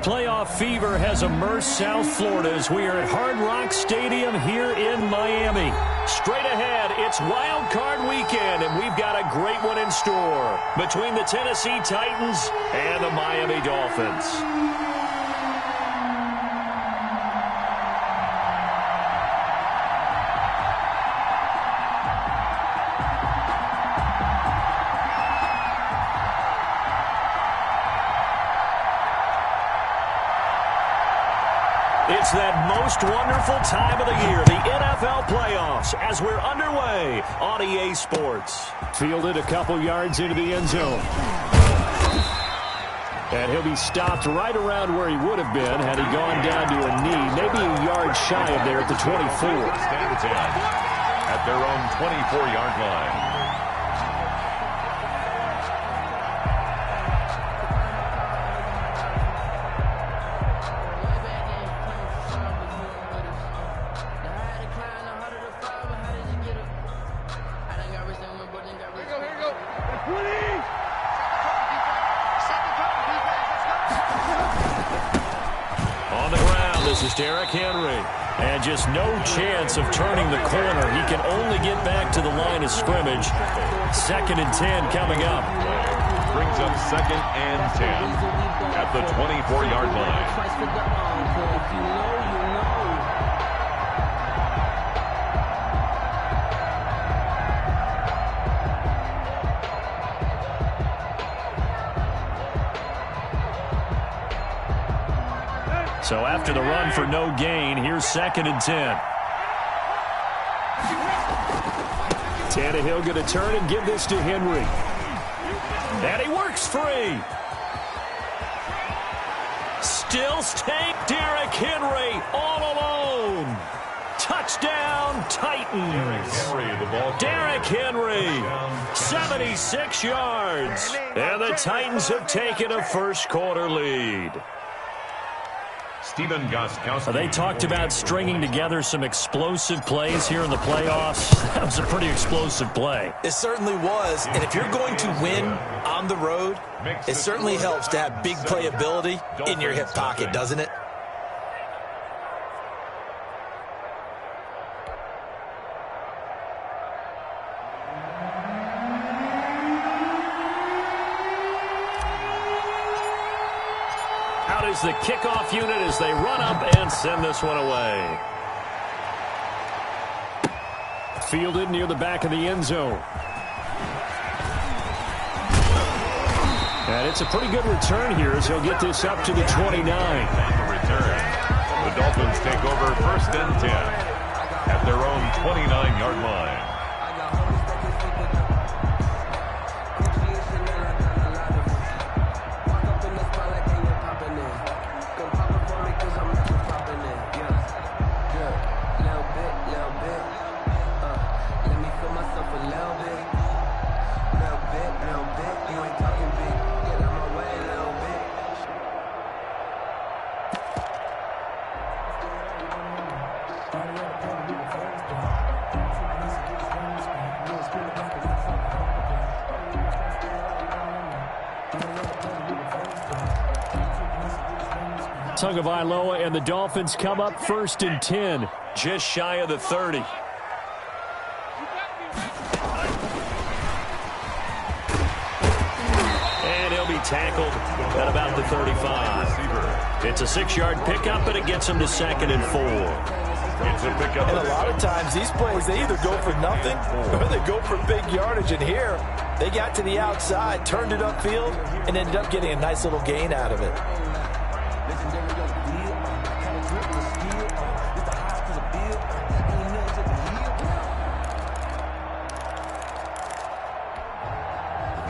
Playoff fever has immersed South Florida as we are at Hard Rock Stadium here in Miami. Straight ahead, it's Wild Card Weekend, and we've got a great one in store between the Tennessee Titans and the Miami Dolphins. It's that most wonderful time of the year, the NFL playoffs, as we're underway on EA Sports. Fielded a couple yards into the end zone. And he'll be stopped right around where he would have been had he gone down to a knee, maybe a yard shy of there at the 24. Stands at their own 24-yard line. Derrick Henry. And just no chance of turning the corner. He can only get back to the line of scrimmage. 2nd and 10 coming up. Brings up 2nd and 10 at the 24-yard line. So after the run for no gain, here's 2nd and 10. Tannehill going to turn and give this to Henry. And he works free. Still staying. Derrick Henry all alone. Touchdown, Titans. Derrick Henry, 76 yards. And the Titans have taken a first-quarter lead. They talked about stringing together some explosive plays here in the playoffs. That was a pretty explosive play. It certainly was. And if you're going to win on the road, it certainly helps to have big playability in your hip pocket, doesn't it? Is the kickoff unit as they run up and send this one away. Fielded near the back of the end zone. And it's a pretty good return here as he'll get this up to the 29. The Dolphins take over 1st and 10 at their own 29-yard line. Tagovailoa and the Dolphins come up 1st and 10, just shy of the 30. And he'll be tackled at about the 35. It's a 6-yard pickup, and it gets him to 2nd and 4. And a lot of times these plays, they either go for nothing or they go for big yardage. And here, they got to the outside, turned it upfield, and ended up getting a nice little gain out of it.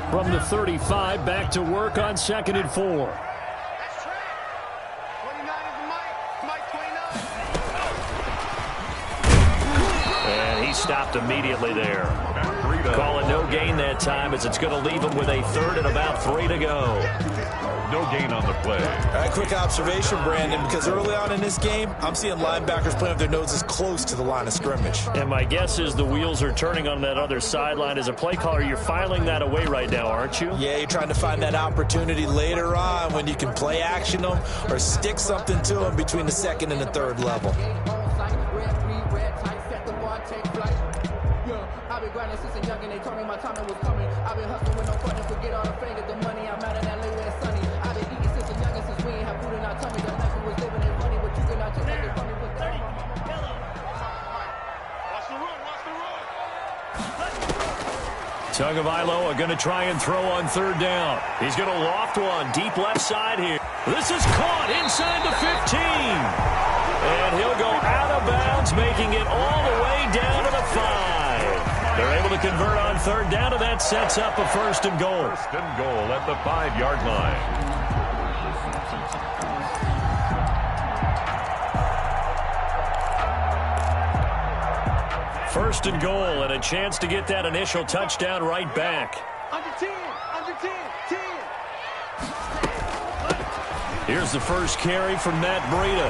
From the 35, back to work on 2nd and 4. And he stopped immediately there. Call it no gain that time as it's going to leave them with a third and about 3 to go. No gain on the play. All right, quick observation, Brandon, because early on in this game, I'm seeing linebackers playing with their noses close to the line of scrimmage. And my guess is the wheels are turning on that other sideline. As a play caller, you're filing that away right now, aren't you? Yeah, you're trying to find that opportunity later on when you can play action them or stick something to them between the second and the third level. I've been grinding since a young and they told me my time was coming. I've been hustling with no fun and forget all the fame, get the money. I'm out in LA where it's sunny. I've been eating since a young and since we ain't have food in our tummy. The life we was living ain't funny, but you cannot take nothing from me. Put that on my mama. Watch the run, watch the run. Tagovailoa going to try and throw on third down. He's going to loft one deep left side here. This is caught inside the 15. And he'll go out of bounds, making it all the way down to the 5. They're able to convert on third down, and that sets up a first and goal. First and goal at the 5-yard line. First and goal, and a chance to get that initial touchdown right back. Under 10, under 10, 10. Here's the first carry from Matt Breida.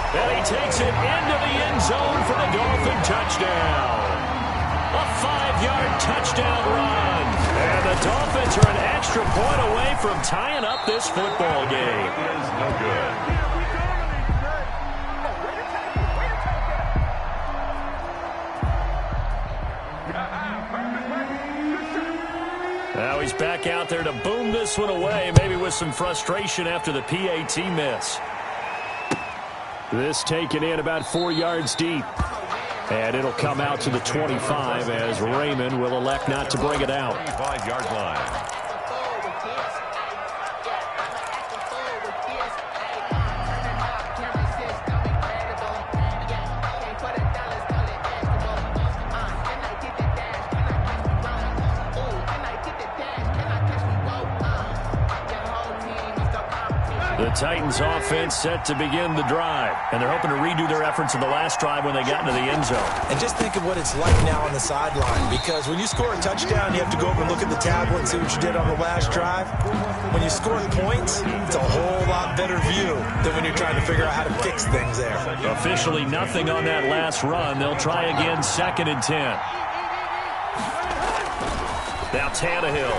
And he takes it into the end zone for the Dolphin touchdown. A 5-yard touchdown run. And the Dolphins are an extra point away from tying up this football game. It is no good. Now he's back out there to boom this one away, maybe with some frustration after the PAT miss. This taken in about 4 yards deep. And it'll come out to the 25 as Raymond will elect not to bring it out. 25-yard line. The Titans offense set to begin the drive, and they're hoping to redo their efforts in the last drive when they got into the end zone. And just think of what it's like now on the sideline, because when you score a touchdown, you have to go over and look at the tablet and see what you did on the last drive. When you score points, it's a whole lot better view than when you're trying to figure out how to fix things there. Officially nothing on that last run. They'll try again, 2nd and 10. Now Tannehill.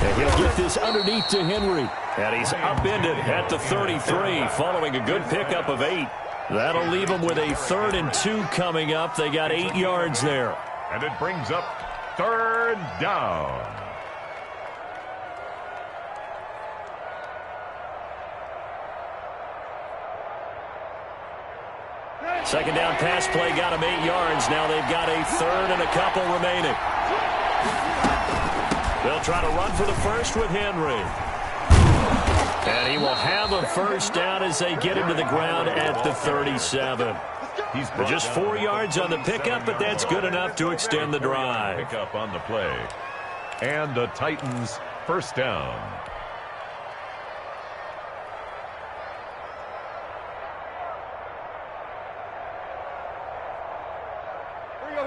And he'll get this underneath to Henry. And he's upended at the 33 following a good pickup of 8. That'll leave them with a 3rd and 2 coming up. They got 8 yards there. And it brings up 3rd down. Second down pass play got them 8 yards. Now they've got a 3rd and a couple remaining. They'll try to run for the first with Henry. And he will have a first down as they get him to the ground at the 37. He's Just 4 yards on the pickup, but that's good enough to extend the drive. Pickup on the play. And the Titans first down.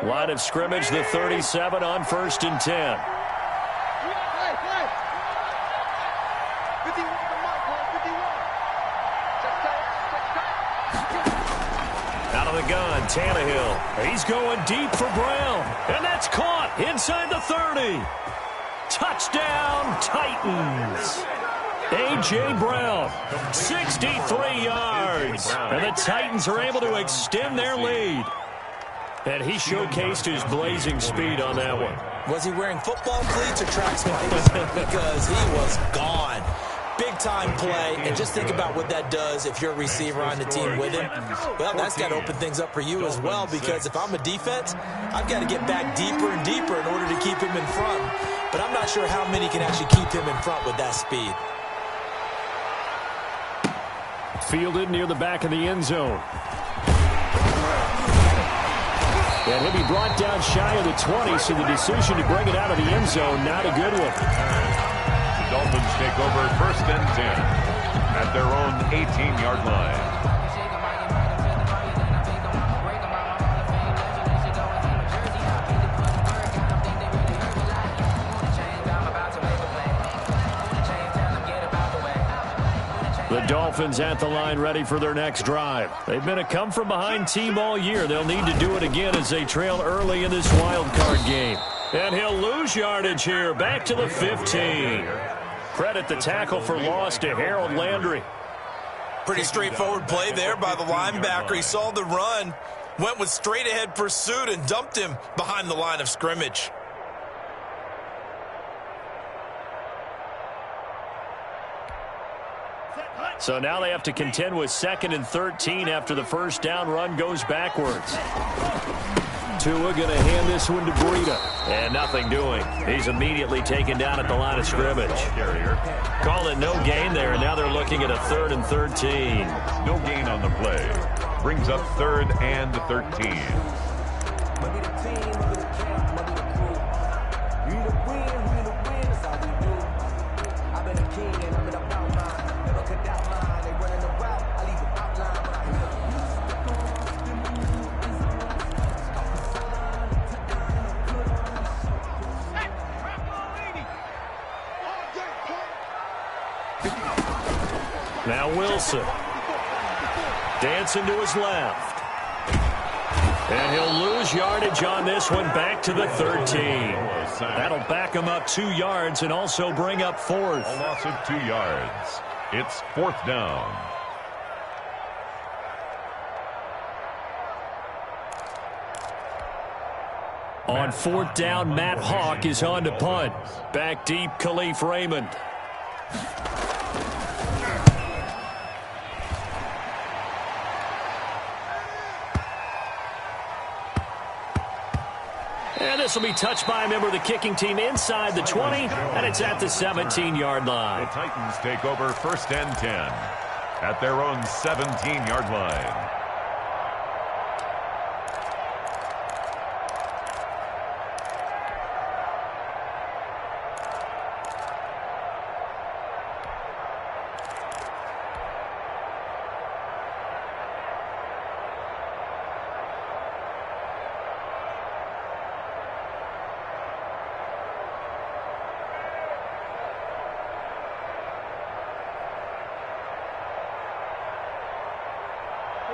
Line of scrimmage, the 37 on 1st and 10. Out of the gun, Tannehill. He's going deep for Brown. And that's caught inside the 30. Touchdown, Titans. A.J. Brown, 63 yards. And the Titans are able to extend their lead. And he showcased his blazing speed on that one. Was he wearing football cleats or track spikes? Because he was gone. Big-time play, and just think about what that does if you're a receiver on the team with him. Well, that's got to open things up for you as well, because if I'm a defense, I've got to get back deeper and deeper in order to keep him in front. But I'm not sure how many can actually keep him in front with that speed. Fielded near the back of the end zone. And he'll be brought down shy of the 20, so the decision to bring it out of the end zone, not a good one. The Dolphins take over 1st and 10 at their own 18-yard line. Dolphins at the line ready for their next drive. They've been a come-from-behind team all year. They'll need to do it again as they trail early in this wild card game. And he'll lose yardage here, back to the 15. Credit the tackle for loss to Harold Landry. Pretty straightforward play there by the linebacker. He saw the run, went with straight-ahead pursuit, and dumped him behind the line of scrimmage. So now they have to contend with 2nd and 13 after the first down run goes backwards. Tua going to hand this one to Breida. And nothing doing. He's immediately taken down at the line of scrimmage. Call it no gain there, and now they're looking at a 3rd and 13. No gain on the play. Brings up 3rd and 13. Now Wilson. Dancing to his left. And he'll lose yardage on this one, back to the 13. That'll back him up 2 yards and also bring up 4th. A loss of 2 yards. It's 4th down. On 4th down, Matt Hawk is on to punt. Back deep, Khalif Raymond. And this will be touched by a member of the kicking team inside the 20, and it's at the 17-yard line. The Titans take over 1st and 10 at their own 17-yard line.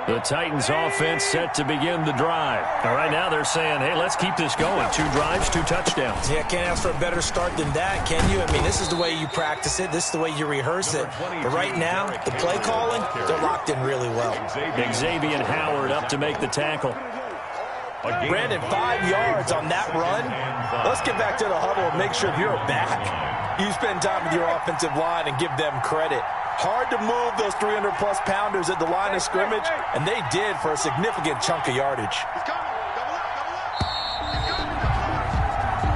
The Titans offense set to begin the drive. All right, now they're saying, hey, let's keep this going. 2 drives, 2 touchdowns. Yeah, can't ask for a better start than that, can you? I mean, this is the way you practice it. This is the way you rehearse it. But right now, the play calling, they're locked in really well. Xavier Howard up to make the tackle. Brandon, 5 yards on that run. Let's get back to the huddle and make sure you're back. You spend time with your offensive line and give them credit. Hard to move those 300-plus pounders at the line of scrimmage, and they did for a significant chunk of yardage.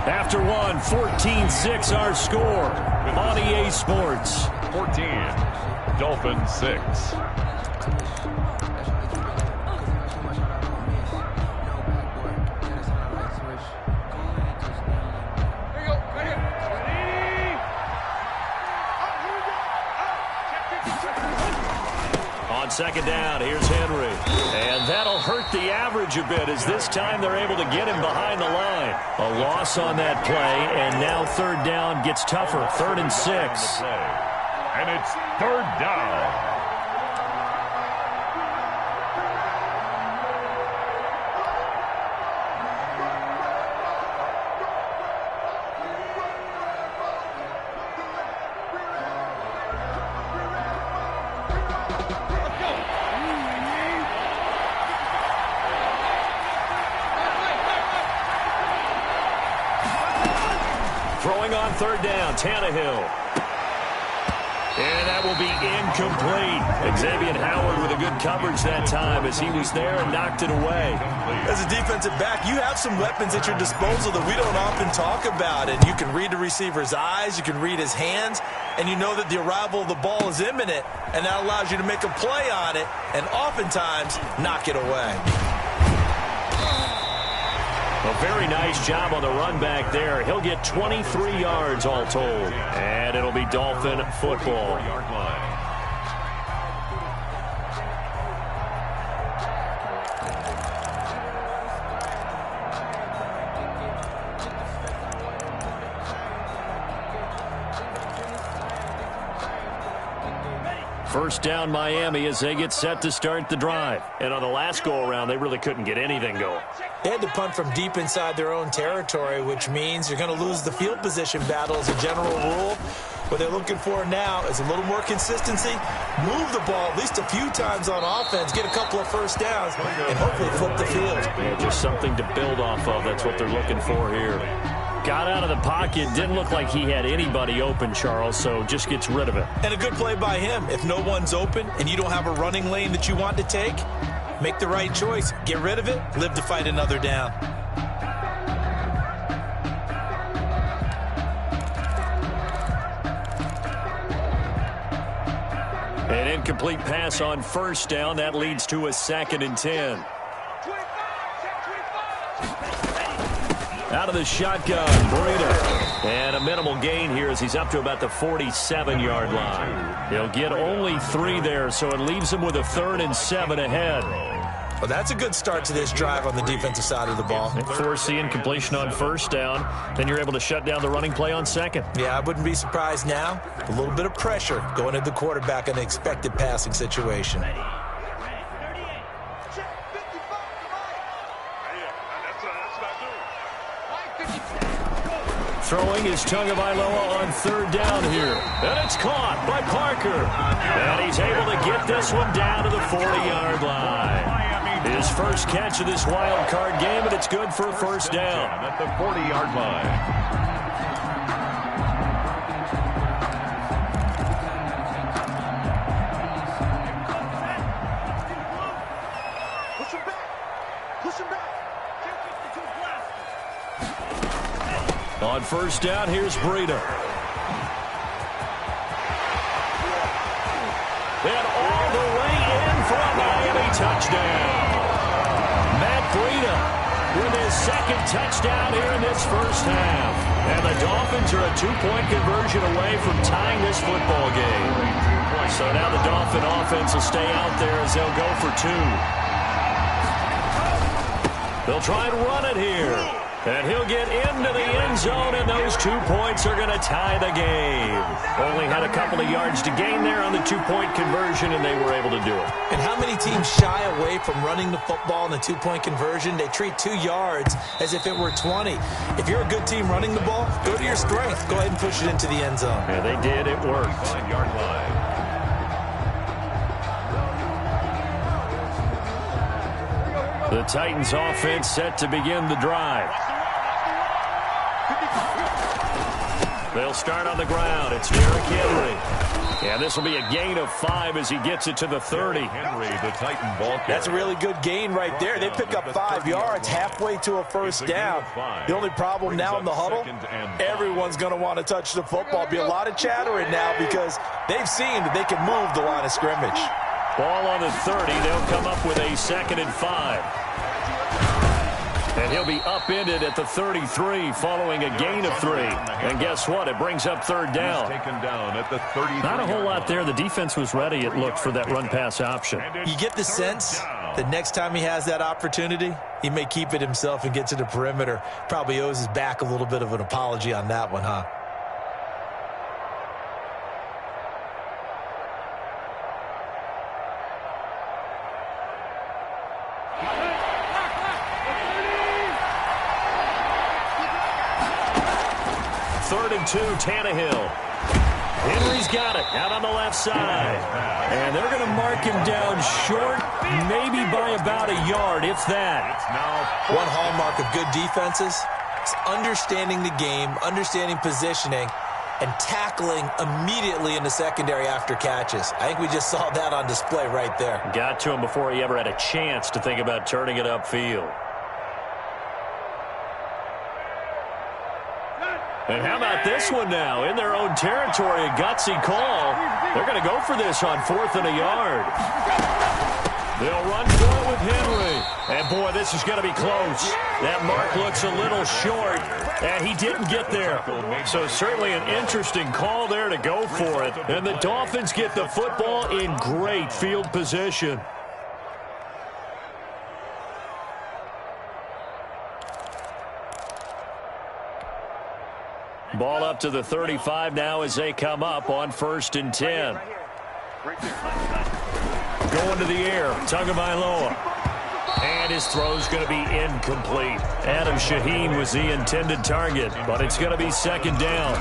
After one, 14-6 our score on EA Sports. 14, Dolphins 6. On 2nd down, here's Henry. And that'll hurt the average a bit as this time they're able to get him behind the line. A loss on that play, and now 3rd down gets tougher. 3rd and 6. And it's 3rd down. Throwing on 3rd down, Tannehill. And that will be incomplete. Xavier Howard with a good coverage that time as he was there and knocked it away. As a defensive back, you have some weapons at your disposal that we don't often talk about. And you can read the receiver's eyes, you can read his hands, and you know that the arrival of the ball is imminent, and that allows you to make a play on it and oftentimes knock it away. A very nice job on the run back there. He'll get 23 yards all told. And it'll be Dolphin football. First down Miami as they get set to start the drive. And on the last go-around, they really couldn't get anything going. They had to punt from deep inside their own territory, which means you're going to lose the field position battle as a general rule. What they're looking for now is a little more consistency, move the ball at least a few times on offense, get a couple of first downs, and hopefully flip the field. Yeah, just something to build off of. That's what they're looking for here. Got out of the pocket. Didn't look like he had anybody open, Charles, so just gets rid of it. And a good play by him. If no one's open and you don't have a running lane that you want to take, make the right choice. Get rid of it. Live to fight another down. An incomplete pass on first down. That leads to a 2nd and 10. Out of the shotgun, Breida. And a minimal gain here as he's up to about the 47-yard line. He'll get only 3 there, so it leaves him with a 3rd and 7 ahead. Well, that's a good start to this drive on the defensive side of the ball. Force the incompletion on first down. Then you're able to shut down the running play on second. Yeah, I wouldn't be surprised now. A little bit of pressure going at the quarterback in an expected passing situation. Throwing is Tagovailoa on 3rd down here. And it's caught by Parker. And he's able to get this one down to the 40-yard line. His first catch of this wild card game, and it's good for a first down. At the 40-yard line. On first down, here's Breida. And all the way in for a Miami touchdown. Matt Breida with his 2nd touchdown here in this first half. And the Dolphins are a 2-point conversion away from tying this football game. So now the Dolphin offense will stay out there as they'll go for 2. They'll try and run it here. And he'll get into the end zone, and those 2 points are going to tie the game. Only had a couple of yards to gain there on the 2-point conversion, and they were able to do it. And how many teams shy away from running the football in the 2-point conversion? They treat 2 yards as if it were 20. If you're a good team running the ball, go to your strength. Go ahead and push it into the end zone. Yeah, they did. It worked. 5-yard line. The Titans offense set to begin the drive. They'll start on the ground. It's Derrick Henry. And this will be a gain of 5 as he gets it to the 30. Henry, the Titan ball carrier. That's a really good gain right there. They pick up 5 yards halfway to a first down. The only problem now in the huddle, everyone's going to want to touch the football. Be a lot of chattering now because they've seen that they can move the line of scrimmage. Ball on the 30. They'll come up with a 2nd and 5. And he'll be upended at the 33 following a gain of 3. And guess what? It brings up 3rd down. Taken down at the 33. Not a whole lot there. The defense was ready, it looked, for that run-pass option. You get the sense that next time he has that opportunity, he may keep it himself and get to the perimeter. Probably owes his back a little bit of an apology on that one, huh? To Tannehill. Henry's got it out on the left side. And they're going to mark him down short, maybe by about a yard, if that. One hallmark of good defenses is understanding the game, understanding positioning, and tackling immediately in the secondary after catches. I think we just saw that on display right there. Got to him before he ever had a chance to think about turning it upfield. And how about this one now? In their own territory, a gutsy call. They're going to go for this on 4th and a yard. They'll run for it with Henry. And, boy, this is going to be close. That mark looks a little short, and he didn't get there. So certainly an interesting call there to go for it. And the Dolphins get the football in great field position. Ball up to the 35 now as they come up on 1st and 10. Going to the air, Tagovailoa. And his throw's going to be incomplete. Adam Shaheen was the intended target, but it's going to be second down.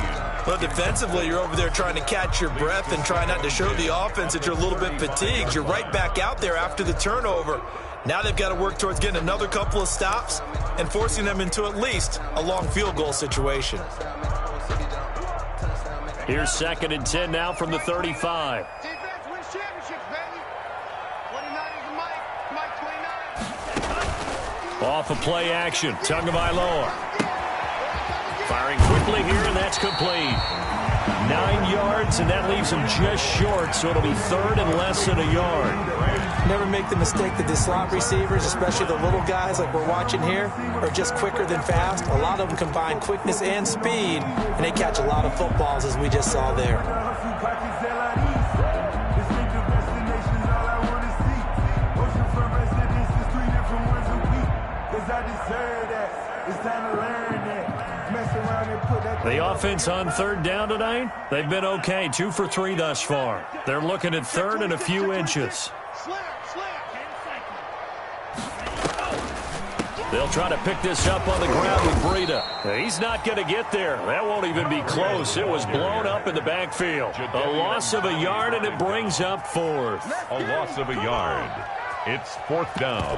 Well, defensively, you're over there trying to catch your breath and try not to show the offense that you're a little bit fatigued. You're right back out there after the turnover. Now they've got to work towards getting another couple of stops and forcing them into at least a long field goal situation. Here's 2nd and 10 now from the 35. Off of play action, Tagovailoa. Firing quickly here, and that's complete. 9 yards, and that leaves him just short, so it'll be 3rd and less than a yard. Never make the mistake that the slot receivers, especially the little guys like we're watching here, are just quicker than fast. A lot of them combine quickness and speed, and they catch a lot of footballs, as we just saw there. The offense on 3rd down tonight, they've been okay, 2 for 3 thus far. They're looking at 3rd and a few inches. They'll try to pick this up on the ground with Breida. He's not going to get there. That won't even be close. It was blown up in the backfield. A loss of a yard, and it brings up 4th. A loss of a yard. It's 4th down.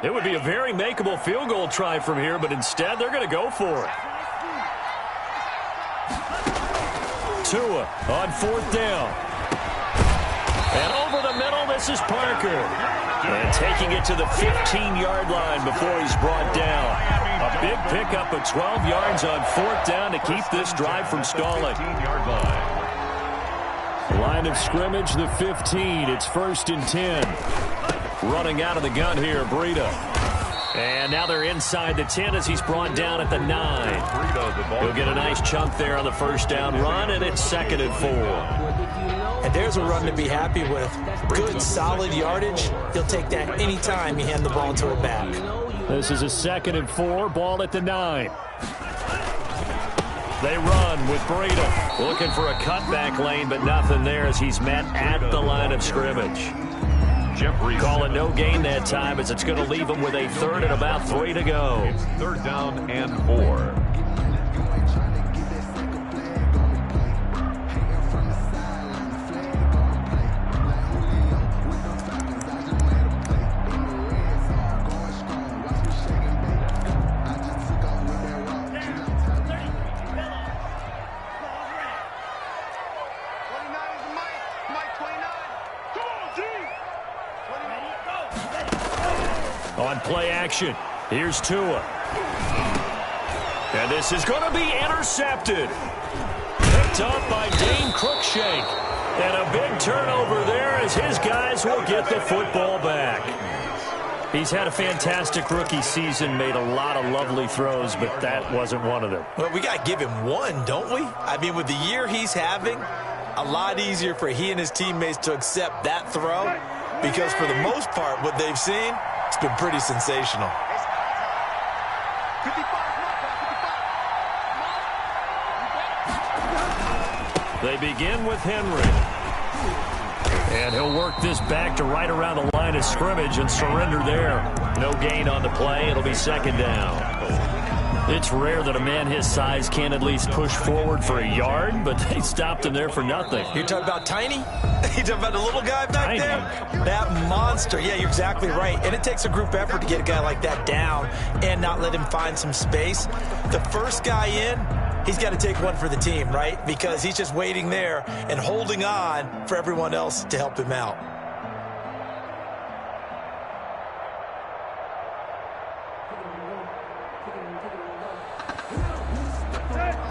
It would be a very makeable field goal try from here, but instead they're going to go for it. Tua on 4th down. And over the middle, this is Parker. And taking it to the 15-yard line before he's brought down. A big pickup of 12 yards on 4th down to keep this drive from stalling. 15-yard line. Line of scrimmage, the 15. It's 1st and 10. Running out of the gun here, Breida. And now they're inside the 10 as he's brought down at the 9. He'll get a nice chunk there on the 1st down run, and it's 2nd and 4. And there's a run to be happy with. Good, solid yardage. He'll take that any time you hand the ball to a back. This is a 2nd and 4, ball at the 9. They run with Breida. Looking for a cutback lane, but nothing there as he's met at the line of scrimmage. Call it no gain that time as it's going to leave him with a 3rd and about 3 to go. It's 3rd down and 4. On play action, here's Tua. And this is going to be intercepted. Picked up by Dane Cruikshank. And a big turnover there as his guys will get the football back. He's had a fantastic rookie season, made a lot of lovely throws, but that wasn't one of them. Well, we got to give him one, don't we? I mean, with the year he's having, a lot easier for he and his teammates to accept that throw because for the most part, what they've seen, it's been pretty sensational. They begin with Henry. And he'll work this back to right around the line of scrimmage and surrender there. No gain on the play. It'll be 2nd down. It's rare that a man his size can't at least push forward for a yard, but they stopped him there for nothing. You're talking about Tiny? You're talking about the little guy back there? That monster. Yeah, you're exactly right. And it takes a group effort to get a guy like that down and not let him find some space. The first guy in, he's got to take one for the team, right? Because he's just waiting there and holding on for everyone else to help him out.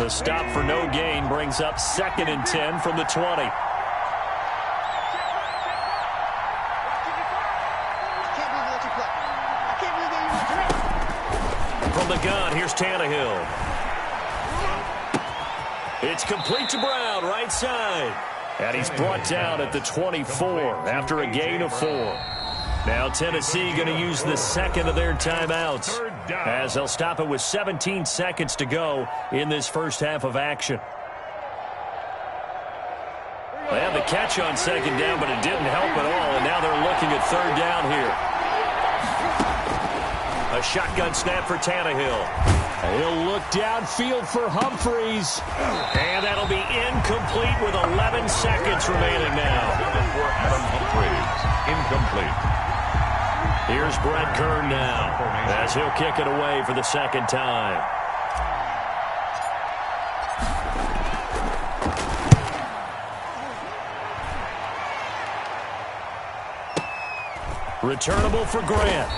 The stop for no gain brings up 2nd and 10 from the 20. From the gun, here's Tannehill. It's complete to Brown, right side. And he's brought down at the 24 after a gain of 4. Now Tennessee going to use the second of their timeouts as they'll stop it with 17 seconds to go in this first half of action. They had the catch on 2nd down, but it didn't help at all, and now they're looking at 3rd down here. A shotgun snap for Tannehill. He'll look downfield for Humphreys. And that'll be incomplete with 11 seconds remaining now. For Adam Humphreys, incomplete. Here's Brett Kern now as he'll kick it away for the 2nd time. Returnable for Grant.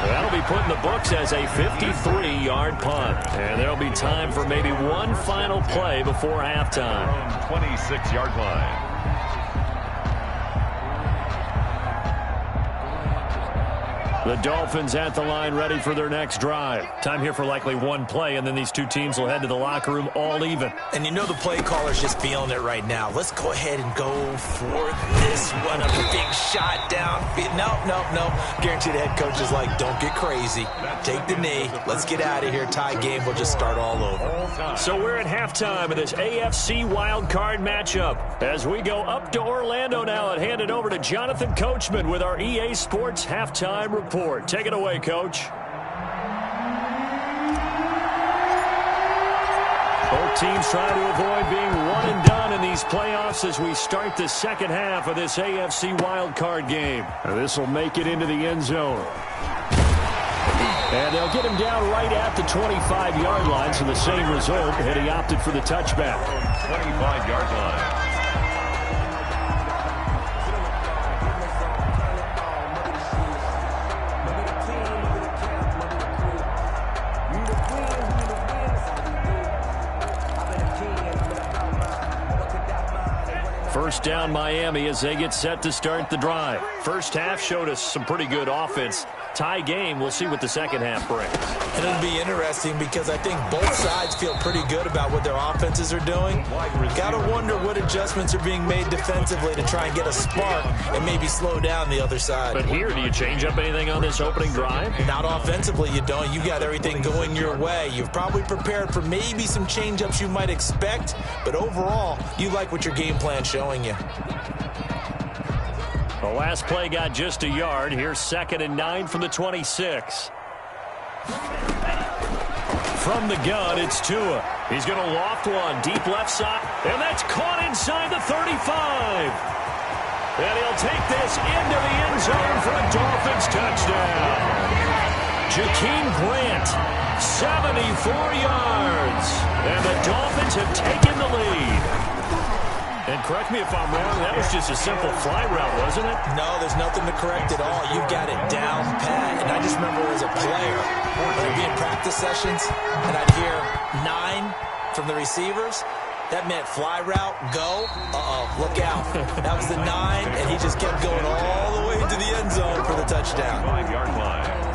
That'll be put in the books as a 53-yard punt. And there'll be time for maybe one final play before halftime. 26-yard line. The Dolphins at the line ready for their next drive. Time here for likely one play, and then these two teams will head to the locker room all even. And you know the play caller's just feeling it right now. Let's go ahead and go for this one. A big shot down. No. Guarantee the head coach is like, don't get crazy. Take the knee. Let's get out of here. Tie game. We'll just start all over. So we're at halftime of this AFC wildcard matchup. As we go up to Orlando now and hand it over to Jonathan Coachman with our EA Sports halftime report. Take it away, Coach. Both teams trying to avoid being one and done in these playoffs as we start the second half of this AFC wildcard game. This will make it into the end zone. And they'll get him down right at the 25-yard line, so the same result, and he opted for the touchback. 25-yard line. First down Miami as they get set to start the drive. First half showed us some pretty good offense. Tie game, we'll see what the second half brings. And it'll be interesting because I think both sides feel pretty good about what their offenses are doing. Got to wonder what adjustments are being made defensively to try and get a spark and maybe slow down the other side. But here, do you change up anything on this opening drive? Not offensively, you don't. You got everything going your way. You've probably prepared for maybe some change-ups you might expect, but overall, you like what your game plan's showing you. The last play got just a yard. Here's 2nd and 9 from the 26. From the gun, it's Tua. He's going to loft one deep left side, and that's caught inside the 35. And he'll take this into the end zone for a Dolphins touchdown. Jakeem Grant, 74 yards. And the Dolphins have taken the lead. And correct me if I'm wrong, that was just a simple fly route, wasn't it? No, there's nothing to correct at all. You've got it down pat. And I just remember as a player, when I'd be in practice sessions, and I'd hear 9 from the receivers, that meant fly route, go. Look out. That was the 9, and he just kept going all the way to the end zone for the touchdown. 5-yard line.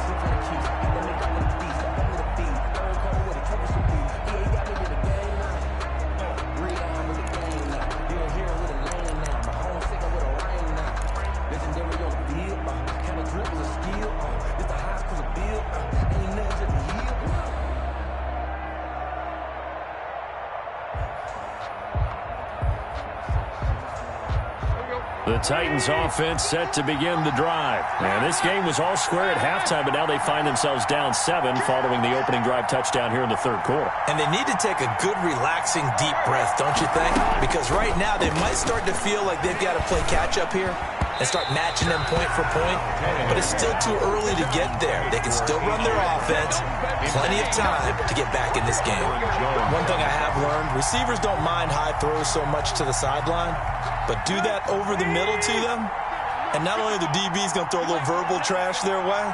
The Titans offense set to begin the drive. And this game was all square at halftime, but now they find themselves down 7 following the opening drive touchdown here in the third quarter. And they need to take a good, relaxing, deep breath, don't you think? Because right now they might start to feel like they've got to play catch-up here and start matching them point for point. But it's still too early to get there. They can still run their offense. Plenty of time to get back in this game. One thing I have learned, receivers don't mind high throws so much to the sideline, but do that over the middle to them, and not only are the DBs going to throw a little verbal trash their way,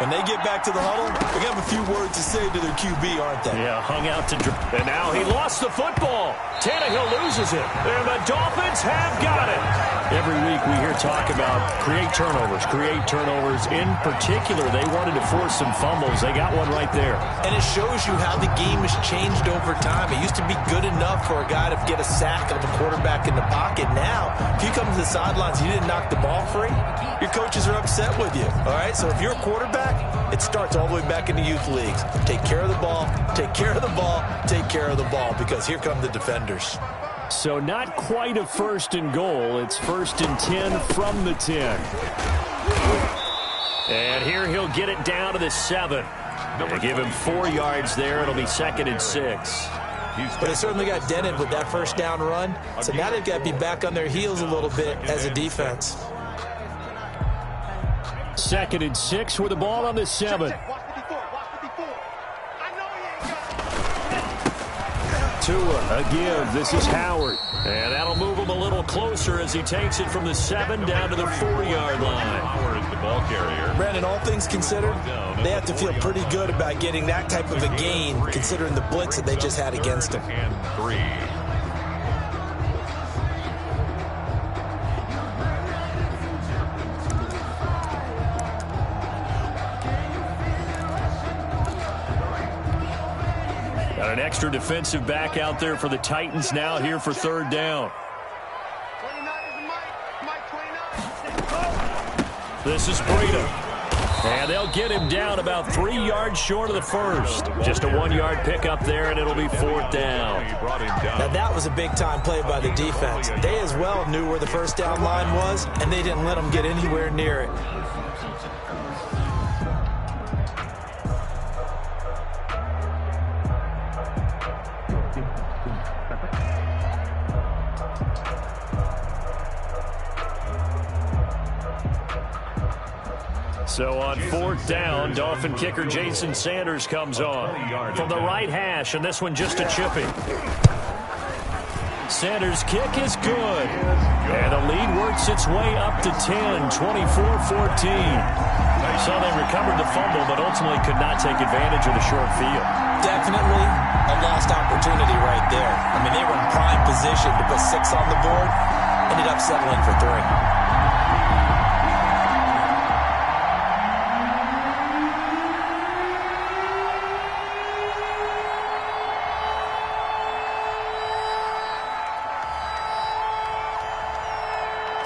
When they get back to the huddle, they have a few words to say to their QB, aren't they? Yeah, hung out to and now he lost the football. Tannehill loses it, and the Dolphins have got it. Every week we hear talk about create turnovers. In particular, they wanted to force some fumbles. They got one right there. And it shows you how the game has changed over time. It used to be good enough for a guy to get a sack of a quarterback in the pocket. Now, if you come to the sidelines, you didn't knock the ball free, your coaches are upset with you. All right, so if you're a quarterback, it starts all the way back in the youth leagues. Take care of the ball, take care of the ball, take care of the ball, because here come the defenders. So not quite a 1st and goal. It's 1st and 10 from the 10. And here he'll get it down to the 7. They give him 4 yards there. It'll be 2nd and 6. But they certainly got dented with that first down run. So now they've got to be back on their heels a little bit as a defense. 2nd and 6 with the ball on the 7. Tua, a give. This is Howard. And that'll move him a little closer as he takes it from the 7 down to the 4-yard line. Howard, the ball carrier. Brandon, all things considered, they have to feel pretty good about getting that type of a gain, considering the blitz that they just had against him. And 3. Got an extra defensive back out there for the Titans now here for 3rd down. This is Breida. And they'll get him down about 3 yards short of the 1st. Just a 1-yard pickup there, and it'll be 4th down. Now that was a big-time play by the defense. They as well knew where the first down line was, and they didn't let them get anywhere near it. So on 4th down, Dolphin kicker Jason Sanders comes on from the right hash, and this one just a chipping. Sanders' kick is good, and the lead works its way up to 10, 24-14. So they recovered the fumble, but ultimately could not take advantage of the short field. Definitely a lost opportunity right there. I mean, they were in prime position to put 6 on the board, ended up settling for 3.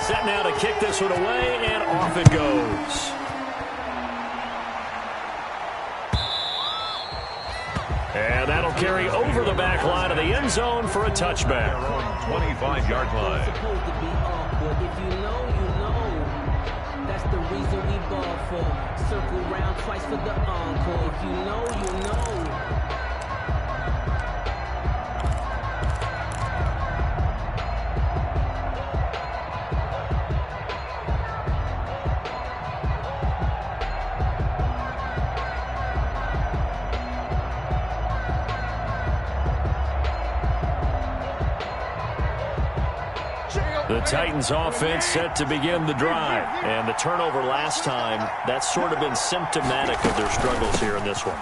Set now to kick this one away, and off it goes. And that'll carry over the back line of the end zone for a touchback. 25-yard line. If you know, you know. That's the reason we ball for. Circle round twice for the encore. If you know, you know. The Titans offense set to begin the drive. And the turnover last time, that's sort of been symptomatic of their struggles here in this one.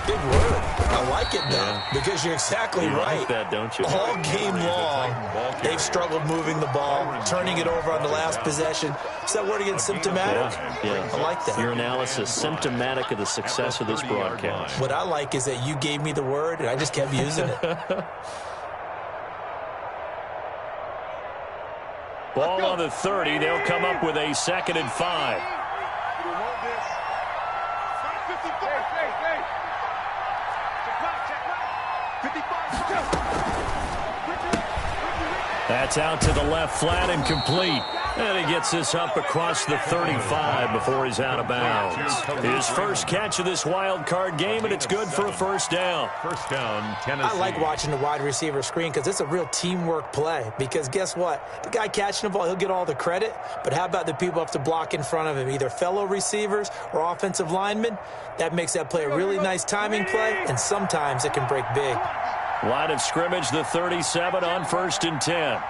Big word. I like it, though, because you're exactly right. Like that, don't you? All game long, they've struggled moving the ball, turning it over on the last possession. Is that word again, symptomatic? Yeah. I like that. Your analysis, symptomatic of the success of this broadcast. What I like is that you gave me the word, and I just kept using it. Ball on the 30. They'll come up with a 2nd and 5. That's out to the left flat and complete. And he gets this up across the 35 before he's out of bounds. His first catch of this wild card game, and it's good for a 1st down. 1st down, Tennessee. I like watching the wide receiver screen because it's a real teamwork play. Because guess what? The guy catching the ball, he'll get all the credit. But how about the people who have to block in front of him, either fellow receivers or offensive linemen? That makes that play a really nice timing play, and sometimes it can break big. Line of scrimmage, the 37 on 1st and 10.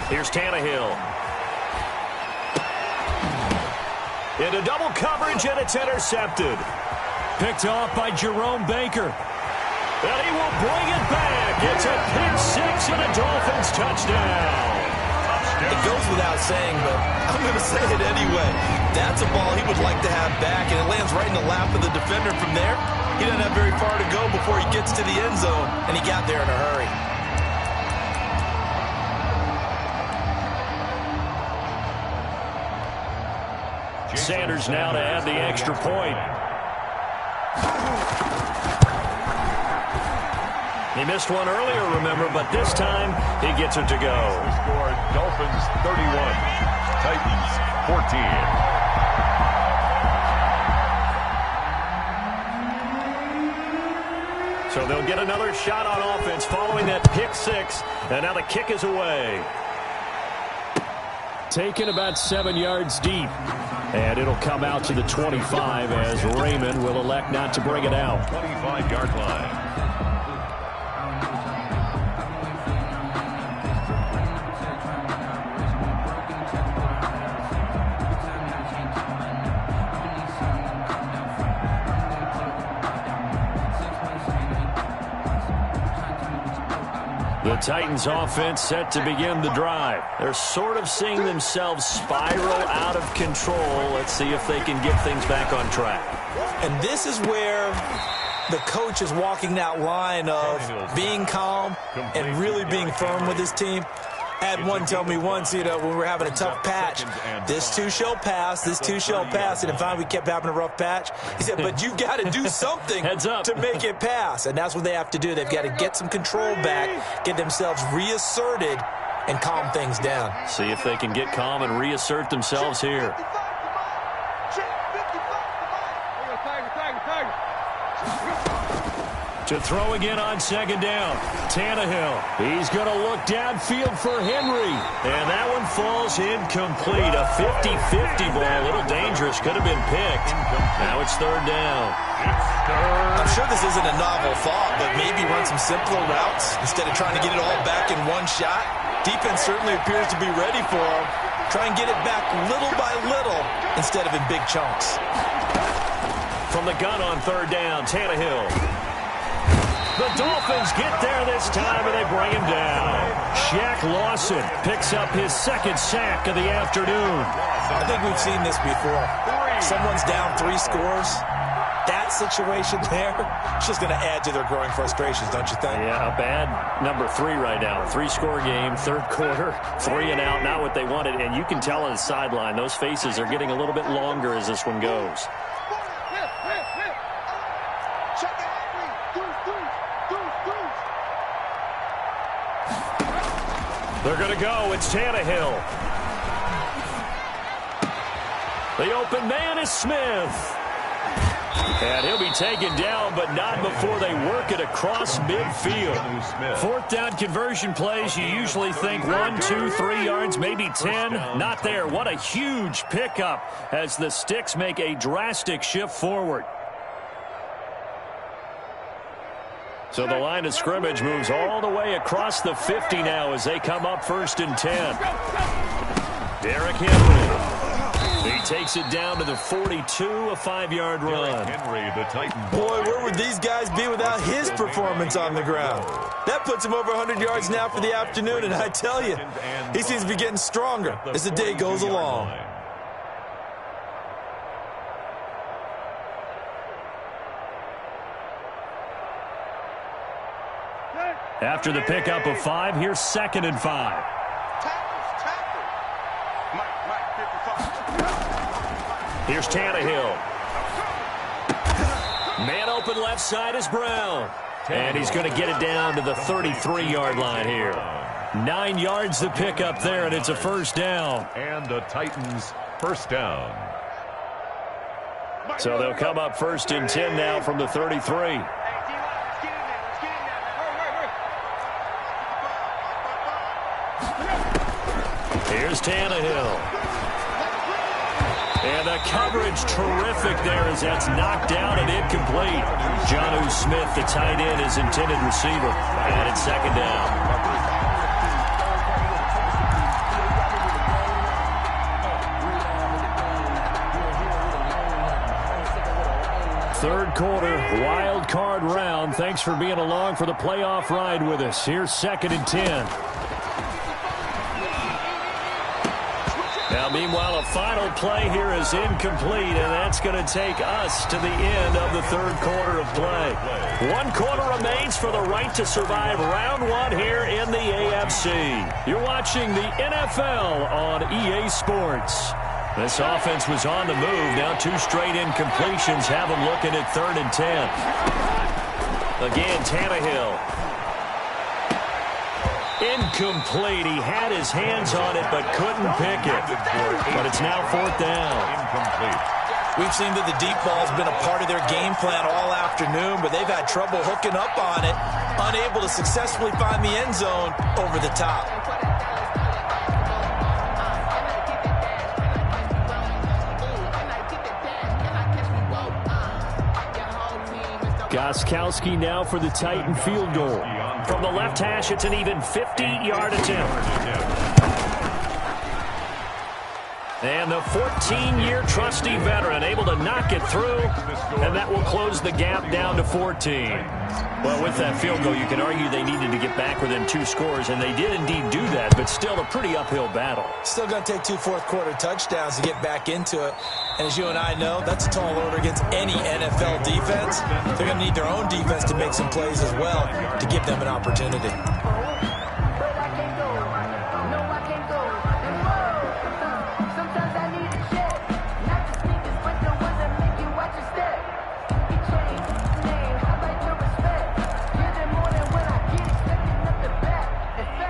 Here's Tannehill. Into double coverage, and it's intercepted. Picked off by Jerome Baker. And he will bring it back. It's a pick six and a Dolphins touchdown. It goes without saying, but I'm going to say it anyway. That's a ball he would like to have back, and it lands right in the lap of the defender from there. He doesn't have very far to go before he gets to the end zone, and he got there in a hurry. Sanders now to add the extra point. He missed one earlier, remember, but this time he gets it to go. The score, Dolphins 31, Titans 14. So they'll get another shot on offense following that pick six, and now the kick is away. Taken about 7 yards deep, and it'll come out to the 25 as Raymond will elect not to bring it out. 25-yard line. The Titans offense set to begin the drive. They're sort of seeing themselves spiral out of control. Let's see if they can get things back on track. And this is where the coach is walking that line of being calm and really being firm with his team. I had one tell me once, when we were having a tough patch, this too shall pass, this too shall pass. And finally we kept having a rough patch. He said, but you got to do something to make it pass. And that's what they have to do. They've got to get some control back, get themselves reasserted, and calm things down. See if they can get calm and reassert themselves here. To throw again on second down. Tannehill. He's going to look downfield for Henry. And that one falls incomplete. A 50-50 ball. A little dangerous. Could have been picked. Now it's third down. I'm sure this isn't a novel thought, but maybe run some simpler routes instead of trying to get it all back in one shot. Defense certainly appears to be ready for him. Try and get it back little by little instead of in big chunks. From the gun on third down, Tannehill. The Dolphins get there this time, and they bring him down. Shaq Lawson picks up his second sack of the afternoon. I think we've seen this before. Someone's down 3 scores. That situation there, it's just going to add to their growing frustrations, don't you think? Yeah, a bad number 3 right now. 3-score game, third quarter, 3 and out, not what they wanted. And you can tell on the sideline, those faces are getting a little bit longer as this one goes. They're going to go. It's Tannehill. The open man is Smith. And he'll be taken down, but not before they work it across midfield. Fourth down conversion plays, you usually think 1, 2, 3 yards, maybe 10. Not there. What a huge pickup as the Sticks make a drastic shift forward. So the line of scrimmage moves all the way across the 50 now as they come up 1st and 10. Derrick Henry. He takes it down to the 42, a 5-yard run. Henry, the Titan. Boy, where would these guys be without his performance on the ground? That puts him over 100 yards now for the afternoon, and I tell you, he seems to be getting stronger as the day goes along. After the pickup of 5, here's 2nd and 5. Here's Tannehill. Man open left side is Brown. And he's going to get it down to the 33-yard line here. 9 yards to pick up there, and it's a first down. And the Titans first down. So they'll come up 1st and 10 now from the 33. Here's Tannehill. And the coverage terrific there as that's knocked down and incomplete. Jonnu Smith, the tight end, is intended receiver. And it's 2nd down. Third quarter, wild card round. Thanks for being along for the playoff ride with us. Here's 2nd and 10. Now, meanwhile, a final play here is incomplete, and that's going to take us to the end of the third quarter of play. 1 quarter remains for the right to survive round 1 here in the AFC. You're watching the NFL on EA Sports. This offense was on the move. Now 2 straight incompletions have them looking at 3rd and 10. Again, Tannehill. Incomplete. He had his hands on it but couldn't pick it. But it's now 4th down. Incomplete. We've seen that the deep ball has been a part of their game plan all afternoon, but they've had trouble hooking up on it, unable to successfully find the end zone over the top. Gostkowski now for the Titan field goal. From the left hash, it's an even 50-yard attempt. And the 14-year trusty veteran able to knock it through, and that will close the gap down to 14. Well, with that field goal, you can argue they needed to get back within 2 scores, and they did indeed do that, but still a pretty uphill battle. Still going to take 2 fourth-quarter touchdowns to get back into it. And as you and I know, that's a tall order against any NFL defense. They're going to need their own defense to make some plays as well to give them an opportunity.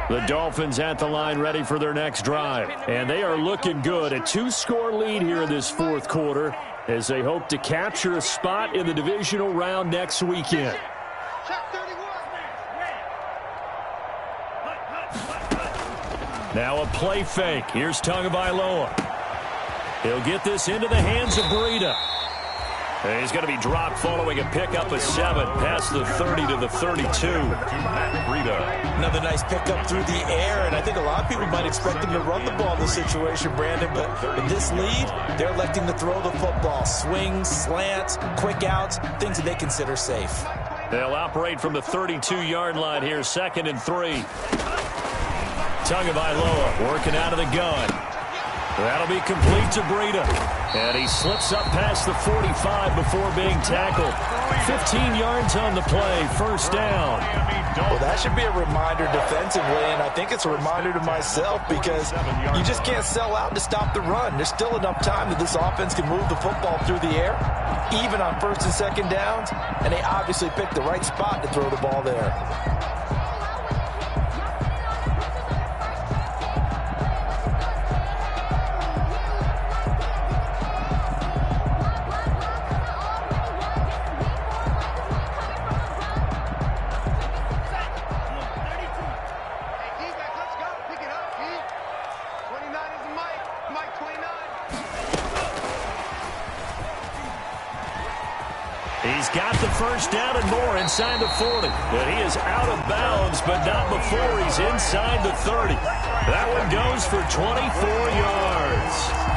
The Dolphins at the line ready for their next drive. And they are looking good. A 2-score lead here in this 4th quarter as they hope to capture a spot in the divisional round next weekend. Now a play fake. Here's Tagovailoa. He'll get this into the hands of Breida. And he's going to be dropped following a pickup of 7 past the 30 to the 32. Another nice pickup through the air, and I think a lot of people might expect him to run the ball in this situation, Brandon, but with this lead, they're electing to throw the football. Swings, slants, quick outs, things that they consider safe. They'll operate from the 32-yard line here, 2nd and 3. Tagovailoa working out of the gun. That'll be complete to Breida. And he slips up past the 45 before being tackled. 15 yards on the play, 1st down. Well, that should be a reminder defensively, and I think it's a reminder to myself because you just can't sell out to stop the run. There's still enough time that this offense can move the football through the air, even on 1st and 2nd downs, and they obviously picked the right spot to throw the ball there. He's got the 1st down and more inside the 40. And he is out of bounds, but not before he's inside the 30. That one goes for 24 yards.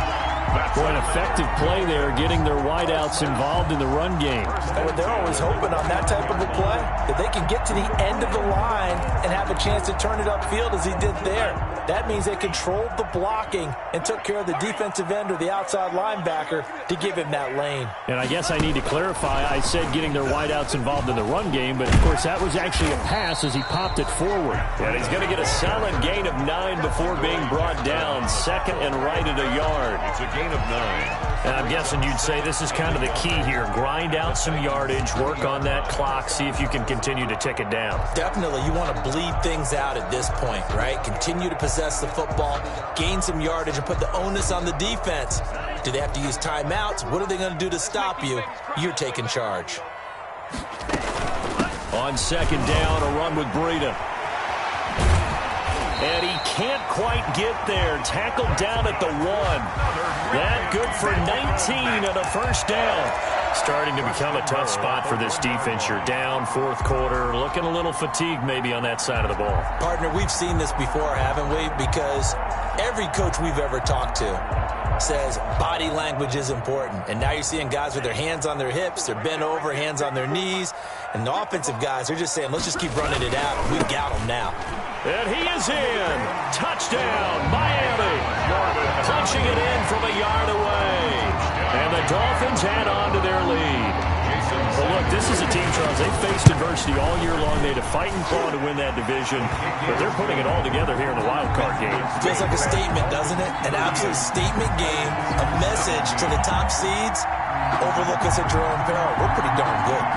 For an effective play there, getting their wideouts involved in the run game. And they're always hoping on that type of a play that they can get to the end of the line and have a chance to turn it upfield as he did there. That means they controlled the blocking and took care of the defensive end or the outside linebacker to give him that lane. And I guess I need to clarify, I said getting their wideouts involved in the run game, but of course that was actually a pass as he popped it forward. And he's going to get a solid gain of 9 before being brought down, 2nd and right at a yard. It's a gain of 9. And I'm guessing you'd say this is kind of the key here. Grind out some yardage, work on that clock, see if you can continue to tick it down. Definitely, you want to bleed things out at this point, right? Continue to possess the football, gain some yardage, and put the onus on the defense. Do they have to use timeouts? What are they going to do to stop you? You're taking charge. On 2nd down, a run with Breida. And he can't quite get there. Tackled down at the 1. That good for 19 and a 1st down. Starting to become a tough spot for this defense. You're down 4th quarter. Looking a little fatigued maybe on that side of the ball. Partner, we've seen this before, haven't we? Because Every coach we've ever talked to says body language is important. And now you're seeing guys with their hands on their hips, they're bent over, hands on their knees. And the offensive guys, they're just saying, let's just keep running it out. We got them now. And he is in. Touchdown, Miami. Punching it in from a yard away. And the Dolphins add on to their lead. Well, look, this is a team, Charles. They faced adversity all year long. They had to fight and claw to win that division. But they're putting it all together here in the wild card game. Feels like a statement, doesn't it? An absolute statement game. A message to the top seeds. Overlook us at your own peril. We're pretty darn good.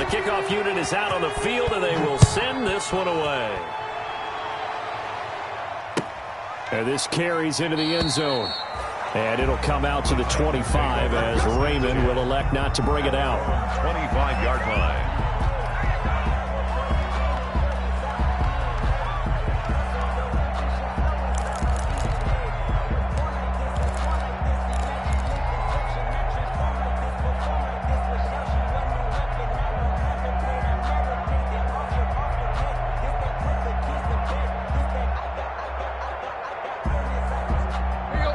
The kickoff unit is out on the field, and they will send this one away. And this carries into the end zone. And it'll come out to the 25 as Raymond will elect not to bring it out. 25-yard line.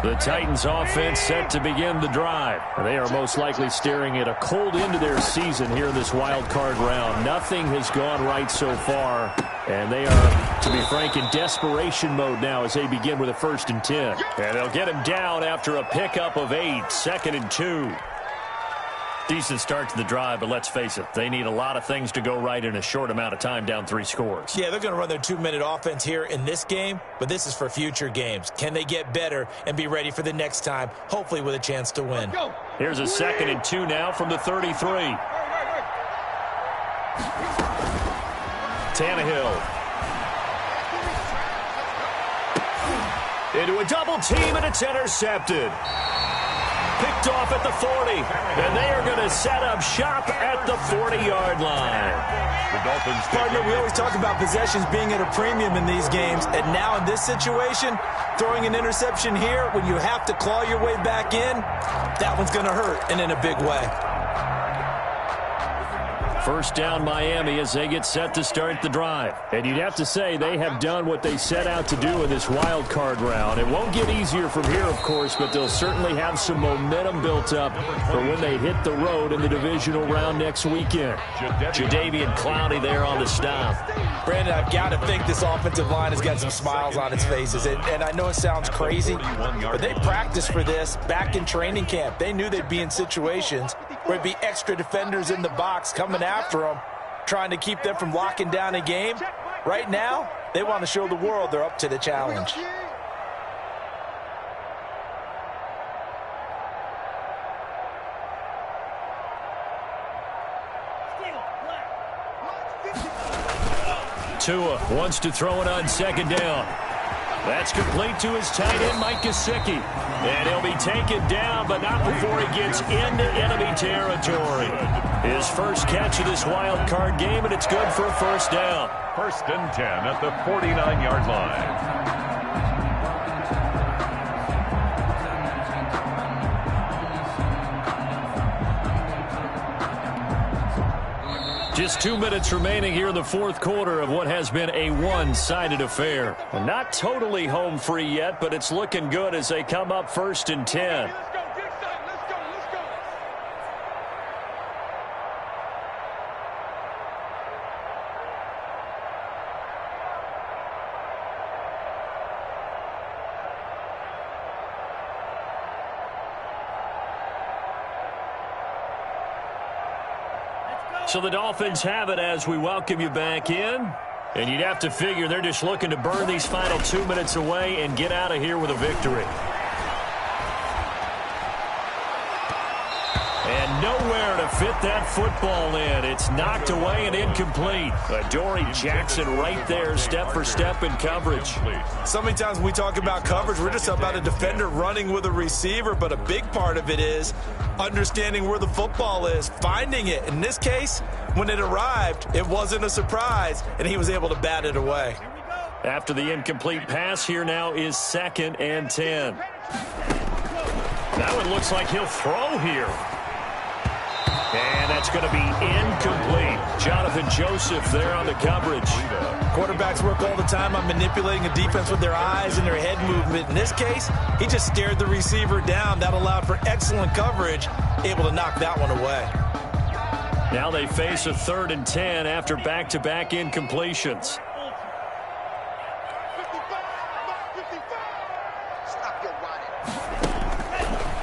The Titans offense set to begin the drive. They are most likely staring at a cold end to their season here in this wild card round. Nothing has gone right so far, and they are, to be frank, in desperation mode now as they begin with a 1st and 10. And they'll get him down after a pickup of 8, 2nd and 2. Decent start to the drive, but let's face it, they need a lot of things to go right in a short amount of time, down 3 scores. Yeah, they're going to run their 2-minute offense here in this game, but this is for future games. Can they get better and be ready for the next time, hopefully with a chance to win? Here's a 2nd and 2 now from the 33. Tannehill. Into a double team, and it's intercepted. Picked off at the 40, and they are going to set up shop at the 40-yard line. The Dolphins. Partner, we always talk about possessions being at a premium in these games, and now in this situation, throwing an interception here when you have to claw your way back in, that one's going to hurt, and in a big way. First down Miami as they get set to start the drive. And you'd have to say they have done what they set out to do in this wild card round. It won't get easier from here, of course, but they'll certainly have some momentum built up for when they hit the road in the divisional round next weekend. Jadeveon Clowney there on the stop. Brandon, I've got to think this offensive line has got some smiles on its faces. And I know it sounds crazy, but they practiced for this back in training camp. They knew they'd be in situations where it'd be extra defenders in the box coming after them, trying to keep them from locking down a game. Right now, they want to show the world they're up to the challenge. Tua wants to throw it on 2nd down. That's complete to his tight end, Mike Gesicki. And he'll be taken down, but not before he gets into enemy territory. His first catch of this wild card game, and it's good for a 1st down. 1st and 10 at the 49-yard line. Just 2 minutes remaining here in the 4th quarter of what has been a one-sided affair. Well, not totally home free yet, but it's looking good as they come up 1st and 10. So the Dolphins have it as we welcome you back in. And you'd have to figure they're just looking to burn these final 2 minutes away and get out of here with a victory. And nowhere to fit that football in. It's knocked away and incomplete. Adoree Jackson right there, step for step in coverage. So many times when we talk about coverage, we're just about a defender running with a receiver, but a big part of it is understanding where the football is, finding it. In this case, when it arrived, it wasn't a surprise, and he was able to bat it away. After the incomplete pass, here now is 2nd and 10. That one looks like he'll throw here. And That's going to be incomplete. Jonathan Joseph there on the coverage. Quarterbacks work all the time on manipulating a defense with their eyes and their head movement. In this case, he just stared the receiver down. That allowed for excellent coverage, able to knock that one away. Now they face a 3rd and 10 after back-to-back incompletions.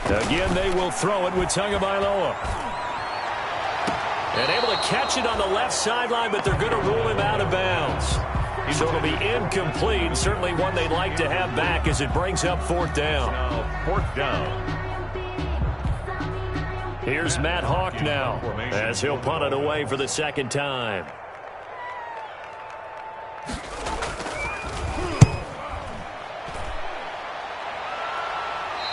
Again, they will throw it with Tagovailoa. And able to catch it on the left sideline, but they're going to rule him out of bounds. So it'll be incomplete. Certainly one they'd like to have back as it brings up 4th down. 4th down. Here's Matt Hawk now as he'll punt it away for the 2nd time.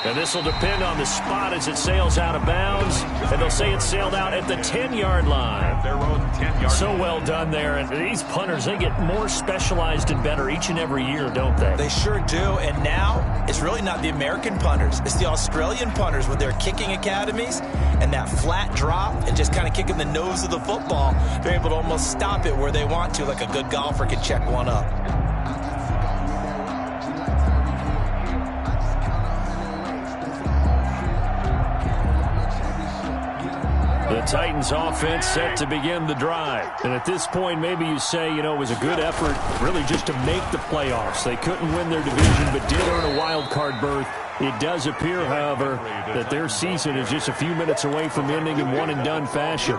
And this will depend on the spot as it sails out of bounds. And they'll say it sailed out at the 10-yard line. Their own 10-yard So well done there. And these punters, they get more specialized and better each and every year, don't they? They sure do. And now it's really not the American punters. It's the Australian punters with their kicking academies and that flat drop and just kind of kicking the nose of the football. They're able to almost stop it where they want to, like a good golfer can check one up. The Titans offense set to begin the drive. And at this point, maybe you say, you know, it was a good effort really just to make the playoffs. They couldn't win their division but did earn a wild card berth. It does appear, however, that their season is just a few minutes away from ending in one-and-done fashion.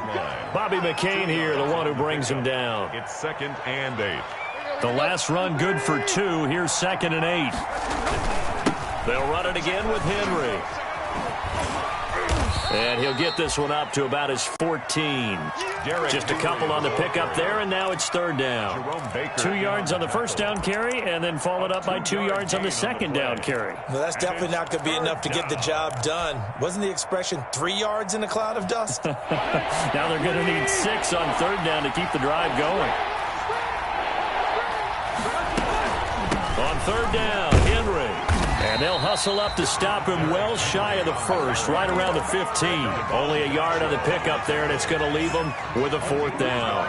Bobby McCain here, the one who brings him down. It's 2nd and 8. The last run good for 2. Here's 2nd and 8. They'll run it again with Henry. And he'll get this one up to about his 14. Just a couple on the pickup there, and now it's 3rd down. 2 yards on the 1st down carry, and then followed up by 2 yards on the 2nd down carry. Well, that's definitely not going to be enough to get the job done. Wasn't the expression 3 yards in a cloud of dust? Now they're going to need 6 on 3rd down to keep the drive going. On 3rd down, Henry. And they'll hustle up to stop him well shy of the 1st, right around the 15. Only a yard on the pickup there, and it's going to leave him with a 4th down.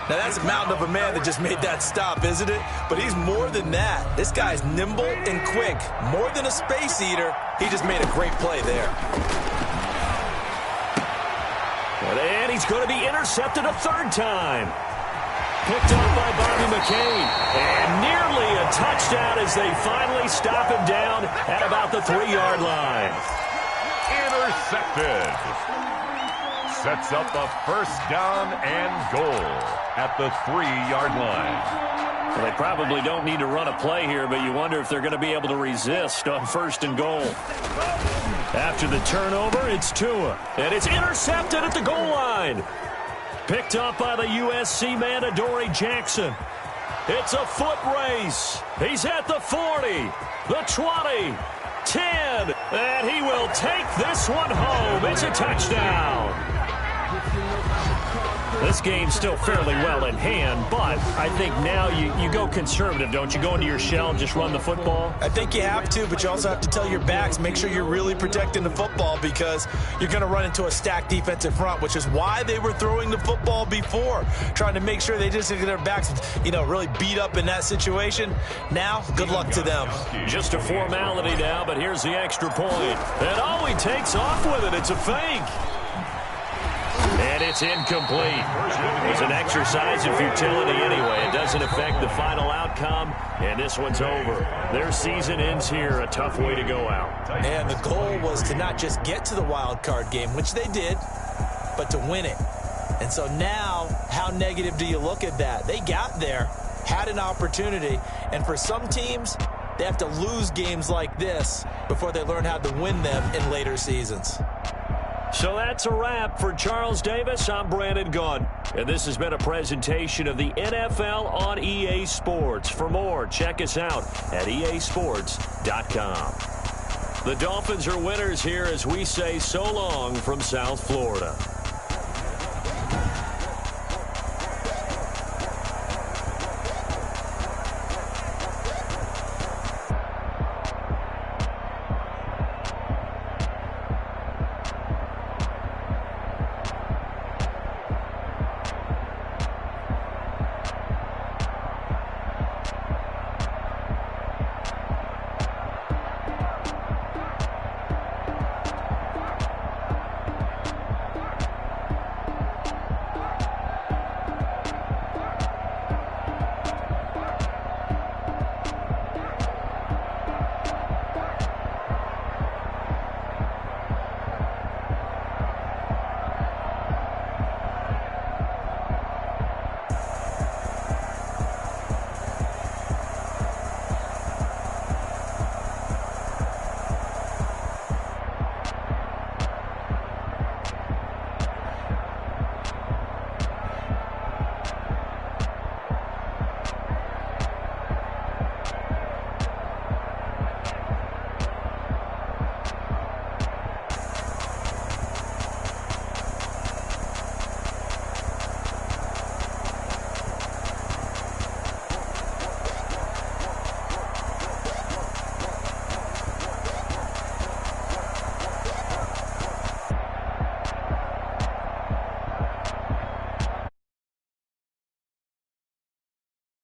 Now, that's a mountain of a man that just made that stop, isn't it? But he's more than that. This guy's nimble and quick. More than a space eater, he just made a great play there. And he's going to be intercepted a 3rd time. Picked up by Bobby McCain. And nearly a touchdown as they finally stop him down at about the 3-yard line. Intercepted. Sets up a 1st down and goal at the 3-yard line. Well, they probably don't need to run a play here, but you wonder if they're going to be able to resist on 1st and goal. After the turnover, it's Tua. And it's intercepted at the goal line. Picked up by the USC man, Adoree Jackson. It's a foot race. He's at the 40, the 20, 10, and he will take this one home. It's a touchdown. This game's still fairly well in hand, but I think now you go conservative, don't you? Go into your shell and just run the football? I think you have to, but you also have to tell your backs, make sure you're really protecting the football because you're going to run into a stacked defensive front, which is why they were throwing the football before, trying to make sure they just get their backs, really beat up in that situation. Now, good luck to them. Just a formality now, but here's the extra point. And he takes off with it. It's a fake. And it's incomplete. It's an exercise in futility anyway. It doesn't affect the final outcome, and this one's over. Their season ends here. A tough way to go out. And the goal was to not just get to the wild card game, which they did, but to win it. And so now, how negative do you look at that? They got there, had an opportunity, and for some teams, they have to lose games like this before they learn how to win them in later seasons. So that's a wrap for Charles Davis. I'm Brandon Gaudin, and this has been a presentation of the NFL on EA Sports. For more, check us out at easports.com. The Dolphins are winners here as we say so long from South Florida.